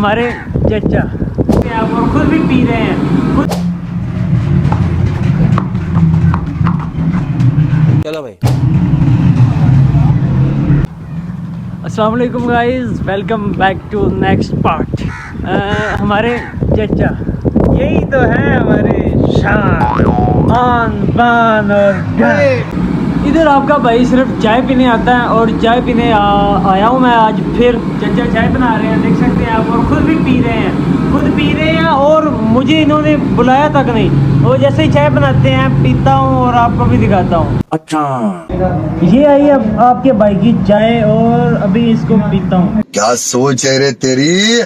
हमारे चचा आप और खुद भी पी रहे हैं खुद। चलो भाई। अस्सलाम वालेकुम guys, welcome back to next part. हमारे चचा यही तो है हमारे शान आन बान और इधर आपका भाई सिर्फ चाय पीने आता है और चाय पीने आया हूँ मैं आज फिर। चचा चाय बना रहे हैं, देख सकते हैं आप, और खुद भी पी रहे हैं, खुद पी रहे हैं और मुझे इन्होंने बुलाया तक नहीं। वो जैसे ही चाय बनाते हैं पीता हूँ और आपको भी दिखाता हूँ। अच्छा, ये आई अब आपके भाई की चाय और अभी इसको पीता हूँ। क्या सोच है रे तेरी,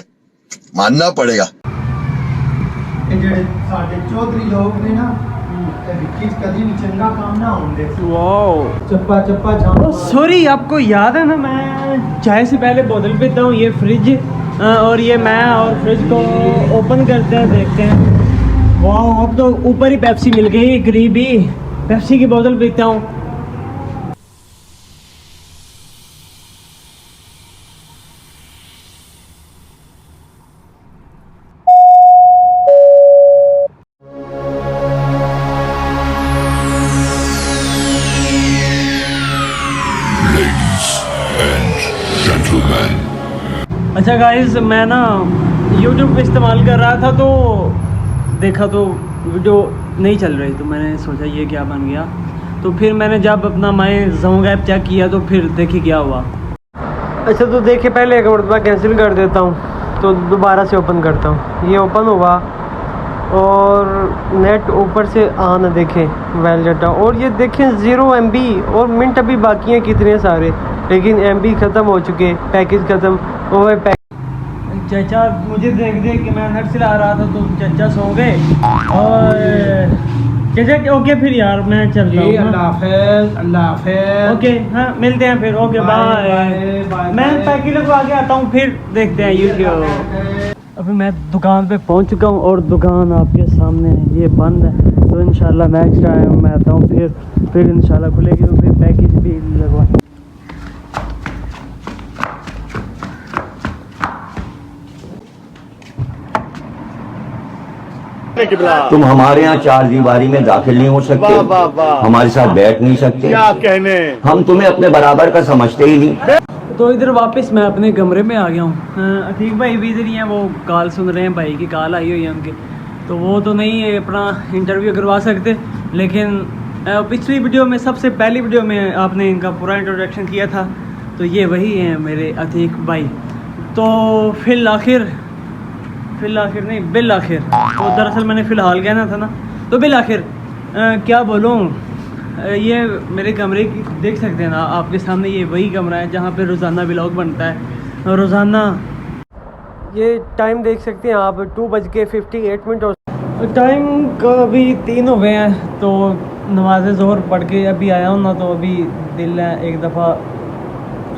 मानना पड़ेगा। चौधरी लोग ने ना कभी भी चंगा काम ना होंगे। वाओ चप्पा सॉरी, आपको याद है ना मैं चाय से पहले बोतल पीता हूँ। ये फ्रिज और ये मैं और फ्रिज को ओपन करते हैं, देखते हैं। वाह, अब तो ऊपर ही पेप्सी मिल गई, गरीबी पेप्सी की बोतल पीता हूँ। अच्छा गाइस, मैं ना YouTube पे इस्तेमाल कर रहा था तो देखा तो वीडियो नहीं चल रही, तो मैंने सोचा ये क्या बन गया। तो फिर मैंने जब अपना माई ज़ोंग ऐप चेक किया तो फिर देखिए क्या हुआ। अच्छा तो देखिए, पहले एक मरतबा कैंसिल कर देता हूँ तो दोबारा से ओपन करता हूँ। ये ओपन हुआ और नेट ऊपर से ना देखें वेल डाटा, और ये देखें 0 MB और मिनट अभी बाकी हैं कितने सारे, लेकिन MB ख़त्म हो चुके, पैकेज ख़त्म। ओए चचा मुझे देख देख के मैं नेट चला रहा था तो चचा सो गए। और चचा ओके फिर यार मैं चल रहा हूँ। अल्लाह हाफ़िज़। ओके हाँ, मिलते हैं फिर। Okay bye. मैं पैकेज लगवा के आता हूँ, फिर देखते हैं यूट्यूब। अभी मैं दुकान पे पहुंच चुका हूं और दुकान आपके सामने है, ये बंद है। तो इंशाल्लाह नेक्स्ट टाइम मैं आता हूं, फिर इंशाल्लाह खुलेगी तो फिर पैकेज भी लगवाएंगे। तुम हमारे यहाँ चार दीवारी में दाखिल नहीं हो सकते, हमारे साथ बैठ नहीं सकते, क्या कहने, हम तुम्हें अपने बराबर का समझते ही नहीं। तो इधर वापस मैं अपने कमरे में आ गया हूँ। अतीक भाई भी इधर ही हैं, वो कॉल सुन रहे हैं, भाई की कॉल आई हुई है उनके, तो वो तो नहीं अपना इंटरव्यू करवा सकते। लेकिन पिछली वीडियो में, सबसे पहली वीडियो में आपने इनका पूरा इंट्रोडक्शन किया था, तो ये वही हैं मेरे अतीक भाई। तो बिल आखिर तो दरअसल मैंने फ़िलहाल कहना था ना, तो बिल आखिर क्या बोलूँ, ये मेरे कमरे की देख सकते हैं ना आपके सामने, ये वही कमरा है जहाँ पे रोज़ाना व्लॉग बनता है। रोज़ाना ये टाइम देख सकते हैं आप, 2:58 और टाइम का अभी 3 हो गए हैं। तो नमाज़ ज़ोहर पढ़ के अभी आया हूँ ना, तो अभी दिल है एक दफ़ा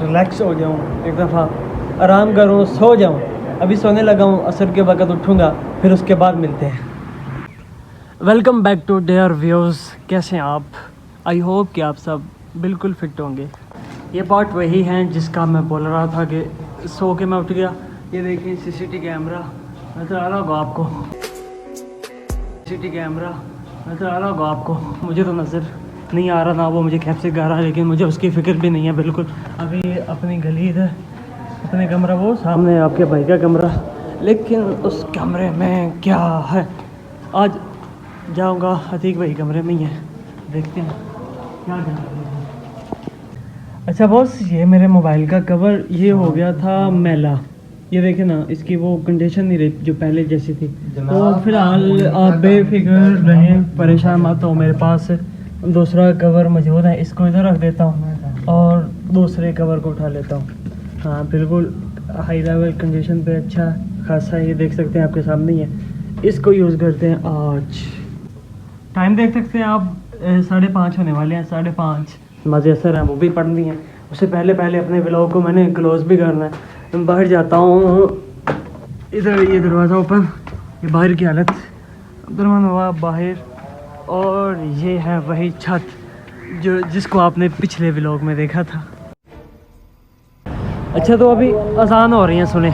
रिलैक्स हो जाऊँ, एक दफ़ा आराम करूँ, सो जाऊँ। अभी सोने लगा हूँ, असर के वक़्त उठूँगा, फिर उसके बाद मिलते हैं। Welcome back to Dare Views, कैसे हैं आप? आई होप कि आप सब बिल्कुल फिट होंगे। ये पार्ट वही हैं जिसका मैं बोल रहा था कि सो के मैं उठ गया। ये देखिए CCTV कैमरा नज़र आ रहा होगा आपको, CCTV कैमरा नज़र आ रहा होगा आपको, मुझे तो नज़र नहीं आ रहा ना वो मुझे कैप्चर कर रहा है, लेकिन मुझे उसकी फ़िक्र भी नहीं है बिल्कुल। अभी अपनी गली इधर, अपने कमरा वो सामने आपके भाई का कमरा, लेकिन उस कमरे में क्या है, आज जाऊँगा अतीक भाई कमरे में ही है, देखते हैं क्या करना। अच्छा बॉस, ये मेरे मोबाइल का कवर ये हो गया था मैला, ये देखे ना, इसकी वो कंडीशन नहीं रही जो पहले जैसी थी। तो फिलहाल आप बेफिक्र रहें, परेशान मत हो, मेरे पास दूसरा कवर मौजूद है, इसको इधर रख देता हूँ और दूसरे कवर को उठा लेता हूँ। हाँ बिल्कुल हाई लेवल कंडीशन पे अच्छा खासा, ये देख सकते हैं आपके सामने ही है। इसको यूज़ करते हैं आज। टाइम देख सकते हैं आप, 5:30 होने वाले हैं, 5:30। नमाज़ असर है वो भी पढ़नी है, उससे पहले अपने व्लॉग को मैंने क्लोज़ भी करना है। मैं बाहर जाता हूँ, इधर ये दरवाज़ा ओपन, ये बाहर की हालत, अब्दुलरहमान हुआ बाहर, और ये है वही छत जिसको आपने पिछले व्लॉग में देखा था। अच्छा तो अभी अजान हो रही हैं, सुने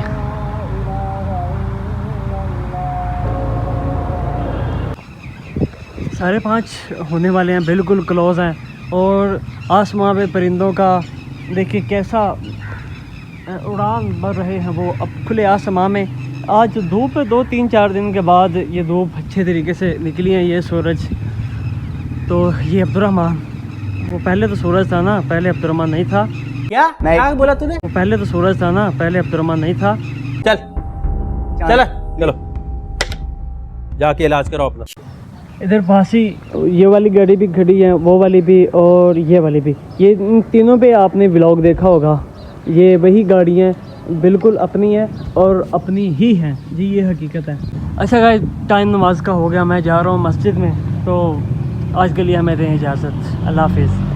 5:30 होने वाले हैं, बिल्कुल क्लोज़ हैं। और आसमां पे परिंदों का देखिए कैसा उड़ान भर रहे हैं वो अब खुले आसमां में। आज धूप 2-3-4 दिन के बाद ये धूप अच्छे तरीके से निकली है। ये सूरज तो ये अब्दुर्रहमान, वो पहले तो सूरज था ना, पहले अब्दुर्रहमान नहीं था। क्या बोला तूने? वो पहले तो सूरज था ना, पहले अब्दुर्रहमान नहीं था। चल चलो जाके इलाज करो अपना। इधर पास ही ये वाली गाड़ी भी खड़ी है, वो वाली भी और ये वाली भी। ये इन तीनों पे आपने व्लॉग देखा होगा। ये वही गाड़ी हैं, बिल्कुल अपनी है और अपनी ही हैं जी, ये हकीकत है। अच्छा गाइस, टाइम नमाज का हो गया, मैं जा रहा हूँ मस्जिद में, तो आज के लिए हमें दें इजाज़त। अल्लाह हाफिज़।